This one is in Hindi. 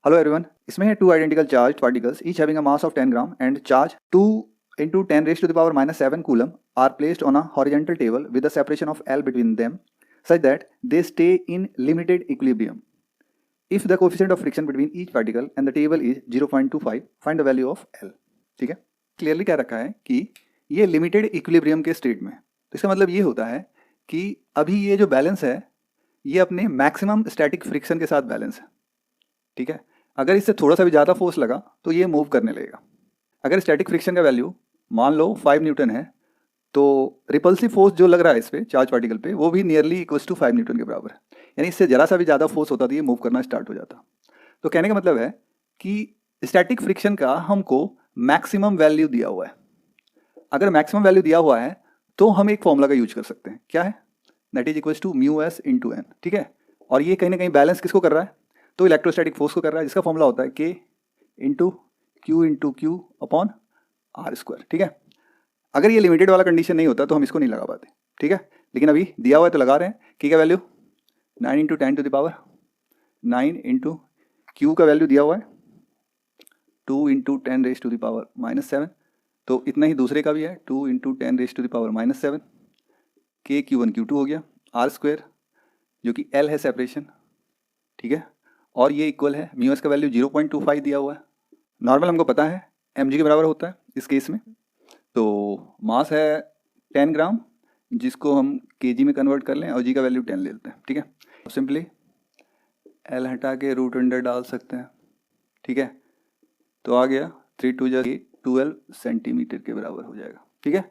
हेलो एवरीवन, इसमें है two identical charge particles each having a mass of 10 gram and charge 2 into 10 raised to the power minus 7 coulomb are placed on a horizontal table with a separation of L between them such that they stay in limited equilibrium. If the coefficient of friction between each particle and the table is 0.25, find the value of L. ठीक है, क्लियरली क्या रखा है कि ये लिमिटेड इक्विलिब्रियम के स्टेट में, तो इसका मतलब ये होता है कि अभी ये जो बैलेंस है ये अपने मैक्सिमम स्टैटिक फ्रिक्शन के साथ बैलेंस है। ठीक है, अगर इससे थोड़ा सा भी ज़्यादा फोर्स लगा तो ये मूव करने लगेगा। अगर स्टैटिक फ्रिक्शन का वैल्यू मान लो 5 न्यूटन है तो रिपल्सिव फोर्स जो लग रहा है इस पे चार्ज पार्टिकल पे वो भी नियरली इक्वल्स टू 5 न्यूटन के बराबर है। यानी इससे ज़रा सा भी ज़्यादा फोर्स होता तो ये मूव करना स्टार्ट हो जाता। तो कहने का मतलब है कि स्टैटिक फ्रिक्शन का हमको मैक्सिमम वैल्यू दिया हुआ है। अगर मैक्सिमम वैल्यू दिया हुआ है तो हम एक फॉर्मूला का यूज कर सकते हैं, क्या है, that is equals to mu s into n. ठीक है, और ये कहीं ना कहीं बैलेंस किसको कर रहा है, तो इलेक्ट्रोस्टैटिक फोर्स को कर रहा है, जिसका फॉर्मूला होता है k into q upon r square. ठीक है, अगर ये लिमिटेड वाला कंडीशन नहीं होता तो हम इसको नहीं लगा पाते। ठीक है, लेकिन अभी दिया हुआ है तो लगा रहे हैं। की का value 9 into 10 to the power 9 into q का वैल्यू दिया हुआ है 2 into 10 raise to the power -7, तो इतना ही दूसरे का भी है 2 into 10 raise to the power -7। K Q1 Q2 हो गया, आर स्क्वायर जो कि L है सेपरेशन। ठीक है, और ये इक्वल है म्यू एस का वैल्यू 0.25 दिया हुआ है। नॉर्मल हमको पता है mg के बराबर होता है इस केस में। तो मास है 10 ग्राम जिसको हम kg में कन्वर्ट कर लें और g का वैल्यू 10 ले लेते हैं। ठीक है, तो सिंपली L हटा के रूट अंडर डाल सकते हैं। ठीक है, तो आ गया 3 2 12 सेंटीमीटर के बराबर हो जाएगा। ठीक है।